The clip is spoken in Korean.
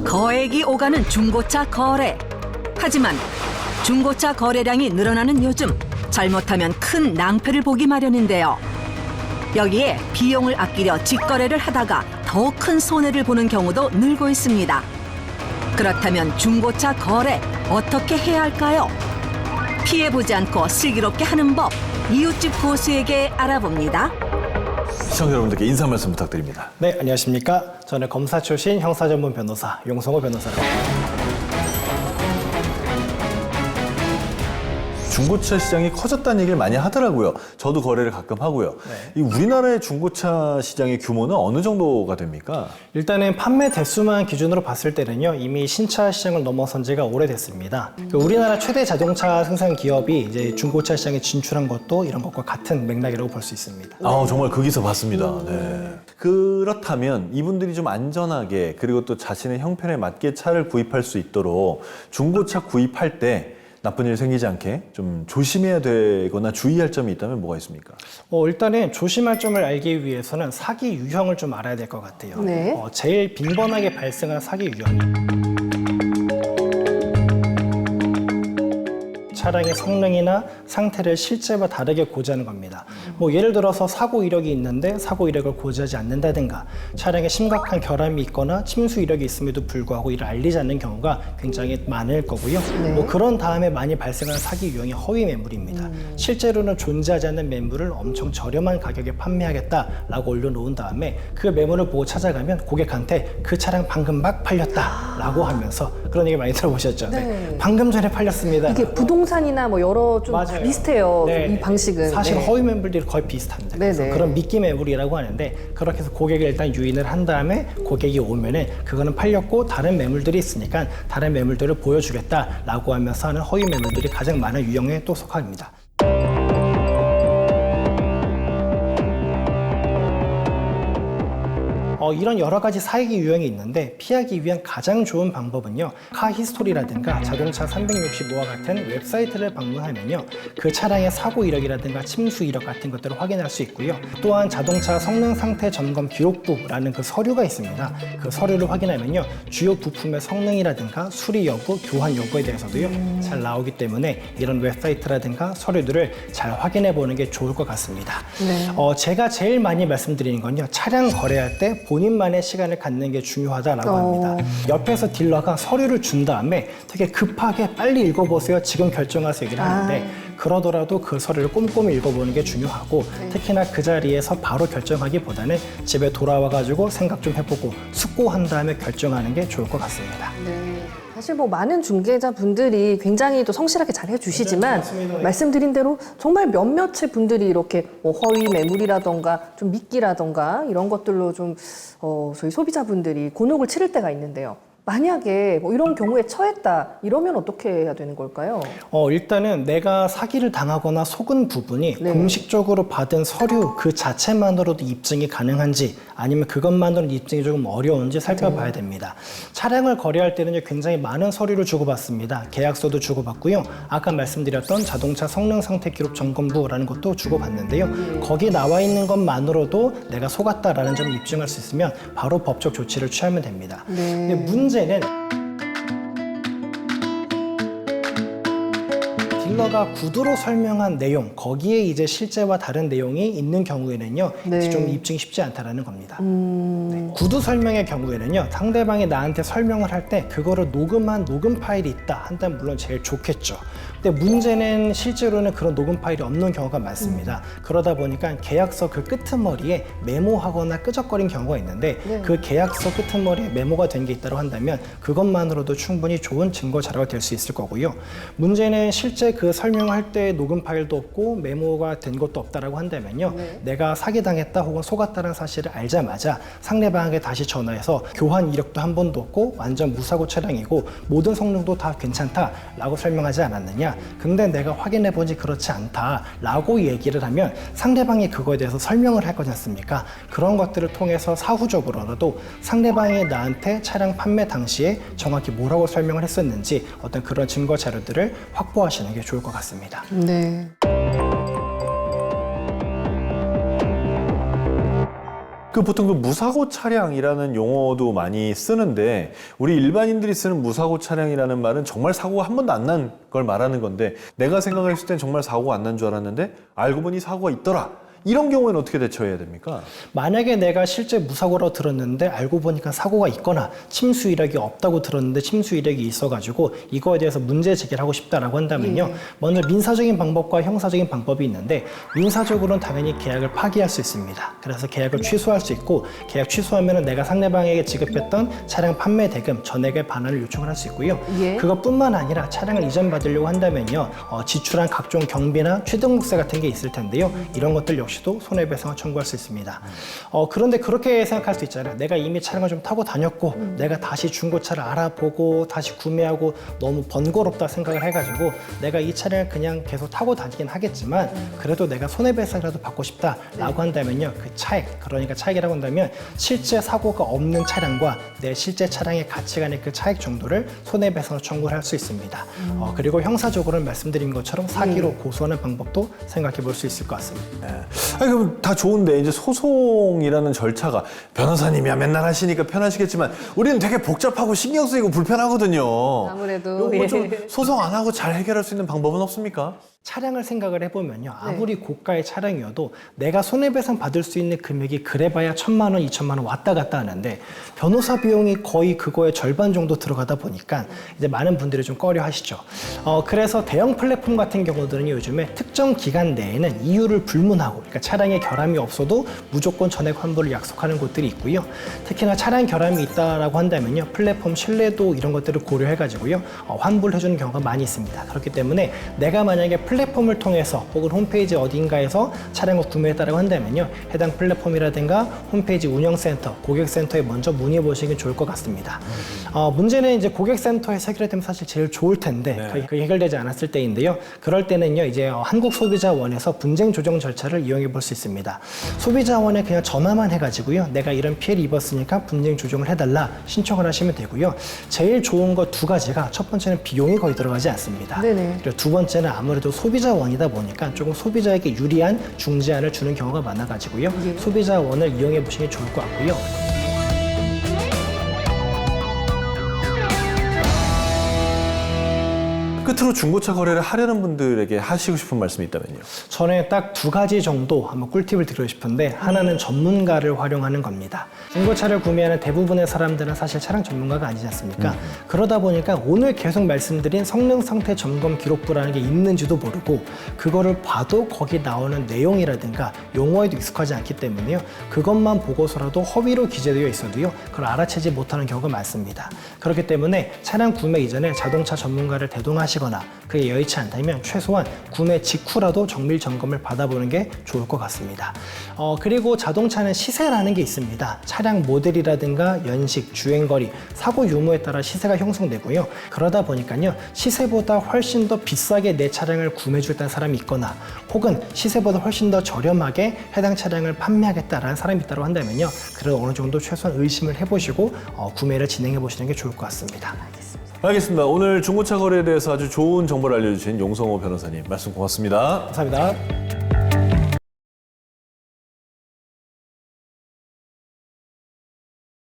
거액이 오가는 중고차 거래. 하지만 중고차 거래량이 늘어나는 요즘 잘못하면 큰 낭패를 보기 마련인데요. 여기에 비용을 아끼려 직거래를 하다가 더 큰 손해를 보는 경우도 늘고 있습니다. 그렇다면 중고차 거래 어떻게 해야 할까요? 피해보지 않고 슬기롭게 하는 법, 이웃집 고수에게 알아봅니다. 시청자 여러분들께 인사 말씀 부탁드립니다. 네, 안녕하십니까. 저는 검사 출신 형사전문 변호사 용성호 변호사라고 합니다. 중고차 시장이 커졌다는 얘기를 많이 하더라고요. 저도 거래를 가끔 하고요. 이 우리나라의 중고차 시장의 규모는 어느 정도가 됩니까? 일단은 판매 대수만 기준으로 봤을 때는요, 이미 신차 시장을 넘어선 지가 오래됐습니다. 우리나라 최대 자동차 생산 기업이 이제 중고차 시장에 진출한 것도 이런 것과 같은 맥락이라고 볼 수 있습니다. 아, 정말 거기서 봤습니다. 네. 그렇다면 이분들이 좀 안전하게 그리고 또 자신의 형편에 맞게 차를 구입할 수 있도록 중고차 구입할 때 나쁜 일 생기지 않게 좀 조심해야 되거나 주의할 점이 있다면 뭐가 있습니까? 일단은 조심할 점을 알기 위해서는 사기 유형을 좀 알아야 될 것 같아요. 네. 제일 빈번하게 발생하는 사기 유형이 차량의 성능이나 상태를 실제와 다르게 고지하는 겁니다. 예를 들어서 사고 이력이 있는데 사고 이력을 고지하지 않는다든가, 차량에 심각한 결함이 있거나 침수 이력이 있음에도 불구하고 이를 알리지 않는 경우가 굉장히 많을 거고요. 네. 그런 다음에 많이 발생하는 사기 유형이 허위 매물입니다. 실제로는 존재하지 않는 매물을 엄청 저렴한 가격에 판매하겠다라고 올려놓은 다음에 그 매물을 보고 찾아가면 고객한테 그 차량 방금 막 팔렸다라고 하면서 그런 얘기 많이 들어보셨죠? 네. 방금 전에 팔렸습니다. 이게 부동산이나 여러 좀 맞아요. 비슷해요. 네. 이 방식은. 사실 네. 허위 매물들이 거의 비슷합니다. 그래서 네네. 그런 미끼 매물이라고 하는데, 그렇게 해서 고객을 일단 유인을 한 다음에 고객이 오면은 그거는 팔렸고 다른 매물들이 있으니까 다른 매물들을 보여주겠다라고 하면서 하는 허위 매물들이 가장 많은 유형에 또 속합니다. 이런 여러 가지 사기 유형이 있는데 피하기 위한 가장 좋은 방법은요, 카 히스토리라든가 자동차 365와 같은 웹사이트를 방문하면요, 그 차량의 사고 이력이라든가 침수 이력 같은 것들을 확인할 수 있고요. 또한 자동차 성능 상태 점검 기록부라는 그 서류가 있습니다. 그 서류를 확인하면요, 주요 부품의 성능이라든가 수리 여부, 교환 여부에 대해서도요 잘 나오기 때문에 이런 웹사이트라든가 서류들을 잘 확인해 보는 게 좋을 것 같습니다. 네. 제가 제일 많이 말씀드리는 건요, 차량 거래할 때 본인만의 시간을 갖는 게 중요하다라고 합니다. 옆에서 딜러가 서류를 준 다음에 되게 급하게 빨리 읽어보세요, 지금 결정하세요 얘기를 하는데, 그러더라도 그 서류를 꼼꼼히 읽어보는 게 중요하고, 특히나 그 자리에서 바로 결정하기보다는 집에 돌아와가지고 생각 좀 해보고 숙고한 다음에 결정하는 게 좋을 것 같습니다. 네. 사실 많은 중개자분들이 굉장히 또 성실하게 잘 해주시지만, 맞습니다. 말씀드린 대로 정말 몇몇의 분들이 이렇게 허위 매물이라던가 좀 미끼라던가 이런 것들로 좀 저희 소비자분들이 곤혹을 치를 때가 있는데요. 만약에 이런 경우에 처했다 이러면 어떻게 해야 되는 걸까요? 일단은 내가 사기를 당하거나 속은 부분이 네. 공식적으로 받은 서류 그 자체만으로도 입증이 가능한지, 아니면 그것만으로는 입증이 조금 어려운지 살펴봐야 됩니다. 차량을 거래할 때는 굉장히 많은 서류를 주고받습니다. 계약서도 주고받고요. 아까 말씀드렸던 자동차 성능 상태 기록 점검부라는 것도 주고받는데요. 거기 나와 있는 것만으로도 내가 속았다라는 점을 입증할 수 있으면 바로 법적 조치를 취하면 됩니다. 근데 문제는 딜러가 구두로 설명한 내용, 거기에 이제 실제와 다른 내용이 있는 경우에는요, 네. 좀 입증이 쉽지 않다라는 겁니다. 네. 구두 설명의 경우에는요, 상대방이 나한테 설명을 할 때 그거를 녹음한 녹음 파일이 있다 한다면 물론 제일 좋겠죠. 근데 문제는 실제로는 그런 녹음 파일이 없는 경우가 많습니다. 그러다 보니까 계약서 그 끄트머리에 메모하거나 끄적거린 경우가 있는데, 그 계약서 끄트머리에 메모가 된 게 있다고 한다면 그것만으로도 충분히 좋은 증거 자료가 될 수 있을 거고요. 문제는 실제 그 설명할 때 녹음 파일도 없고 메모가 된 것도 없다라고 한다면요, 내가 사기당했다 혹은 속았다는 사실을 알자마자 상대방에게 다시 전화해서 교환 이력도 한 번도 없고 완전 무사고 차량이고 모든 성능도 다 괜찮다라고 설명하지 않았느냐, 근데 내가 확인해보니 그렇지 않다라고 얘기를 하면 상대방이 그거에 대해서 설명을 할 거지 않습니까? 그런 것들을 통해서 사후적으로라도 상대방이 나한테 차량 판매 당시에 정확히 뭐라고 설명을 했었는지 어떤 그런 증거 자료들을 확보하시는 게 좋을 것 같습니다. 네. 그 보통 그 무사고 차량이라는 용어도 많이 쓰는데 우리 일반인들이 쓰는 무사고 차량이라는 말은 정말 사고가 한 번도 안 난 걸 말하는 건데 내가 생각했을 땐 정말 사고가 안 난 줄 알았는데 알고 보니 사고가 있더라. 이런 경우에는 어떻게 대처해야 됩니까? 만약에 내가 실제 무사고라고 들었는데 알고 보니까 사고가 있거나 침수 이력이 없다고 들었는데 침수 이력이 있어가지고 이거에 대해서 문제 제기를 하고 싶다라고 한다면요. 먼저 민사적인 방법과 형사적인 방법이 있는데 민사적으로는 당연히 계약을 파기할 수 있습니다. 그래서 계약을 취소할 수 있고 계약 취소하면은 내가 상대방에게 지급했던 차량 판매 대금 전액의 반환을 요청을 할 수 있고요. 그것뿐만 아니라 차량을 이전받으려고 한다면요. 지출한 각종 경비나 취등록세 같은 게 있을 텐데요. 이런 것들 역시도 손해배상을 청구할 수 있습니다. 그런데 그렇게 생각할 수 있잖아요. 내가 이미 차량을 좀 타고 다녔고 내가 다시 중고차를 알아보고 다시 구매하고 너무 번거롭다 생각을 해가지고 내가 이 차량을 그냥 계속 타고 다니긴 하겠지만 그래도 내가 손해배상이라도 받고 싶다라고 한다면요. 그 차액, 그러니까 차액이라고 한다면 실제 사고가 없는 차량과 내 실제 차량의 가치간의 그 차액 정도를 손해배상을 청구를 할 수 있습니다. 그리고 형사적으로는 말씀드린 것처럼 사기로 고소하는 방법도 생각해 볼 수 있을 것 같습니다. 아니, 그럼 다 좋은데 이제 소송이라는 절차가 변호사님이야 맨날 하시니까 편하시겠지만 우리는 되게 복잡하고 신경 쓰이고 불편하거든요. 아무래도 요거 좀 소송 안 하고 잘 해결할 수 있는 방법은 없습니까? 차량을 생각을 해보면요. 아무리 고가의 차량이어도 내가 손해배상 받을 수 있는 금액이 그래봐야 1,000만 원, 2,000만 원 왔다 갔다 하는데 변호사 비용이 거의 그거의 절반 정도 들어가다 보니까 이제 많은 분들이 좀 꺼려 하시죠. 그래서 대형 플랫폼 같은 경우들은 요즘에 특정 기간 내에는 이유를 불문하고 그러니까 차량에 결함이 없어도 무조건 전액 환불을 약속하는 곳들이 있고요. 특히나 차량 결함이 있다라고 한다면요. 플랫폼 신뢰도 이런 것들을 고려해가지고요. 환불을 해주는 경우가 많이 있습니다. 그렇기 때문에 내가 만약에 플랫폼을 통해서 혹은 홈페이지 어딘가에서 차량을 구매했다고 한다면요. 해당 플랫폼이라든가 홈페이지 운영센터, 고객센터에 먼저 문의해 보시는 게 좋을 것 같습니다. 문제는 이제 고객센터에서 해결되면 사실 제일 좋을 텐데 그게 해결되지 않았을 때인데요. 그럴 때는요. 이제 한국소비자원에서 분쟁 조정 절차를 이용해 볼 수 있습니다. 소비자원에 그냥 전화만 해가지고요. 내가 이런 피해를 입었으니까 분쟁 조정을 해달라 신청을 하시면 되고요. 제일 좋은 거 두 가지가 첫 번째는 비용이 거의 들어가지 않습니다. 그리고 두 번째는 아무래도 소비자원이다 보니까 조금 소비자에게 유리한 중재안을 주는 경우가 많아가지고요. 소비자원을 이용해 보시는 게 좋을 것 같고요. 끝으로 중고차 거래를 하려는 분들에게 하시고 싶은 말씀이 있다면요. 저는 딱 두 가지 정도 한번 꿀팁을 드리고 싶은데 하나는 전문가를 활용하는 겁니다. 중고차를 구매하는 대부분의 사람들은 사실 차량 전문가가 아니지 않습니까? 그러다 보니까 오늘 계속 말씀드린 성능 상태 점검 기록부라는 게 있는지도 모르고 그거를 봐도 거기 나오는 내용이라든가 용어에도 익숙하지 않기 때문에요. 그것만 보고서라도 허위로 기재되어 있어도요. 그걸 알아채지 못하는 경우가 많습니다. 그렇기 때문에 차량 구매 이전에 자동차 전문가를 대동하시거나 그게 여의치 않다면 최소한 구매 직후라도 정밀 점검을 받아보는 게 좋을 것 같습니다. 그리고 자동차는 시세라는 게 있습니다. 차량 모델이라든가 연식, 주행거리, 사고 유무에 따라 시세가 형성되고요. 그러다 보니까요. 시세보다 훨씬 더 비싸게 내 차량을 구매해주겠다는 사람이 있거나 혹은 시세보다 훨씬 더 저렴하게 해당 차량을 판매하겠다라는 사람이 있다고 한다면요. 그래도 어느 정도 최소한 의심을 해보시고 구매를 진행해 보시는 게 좋을 것 같습니다. 알겠습니다. 오늘 중고차 거래에 대해서 아주 좋은 정보를 알려주신 용성호 변호사님 말씀 고맙습니다. 감사합니다.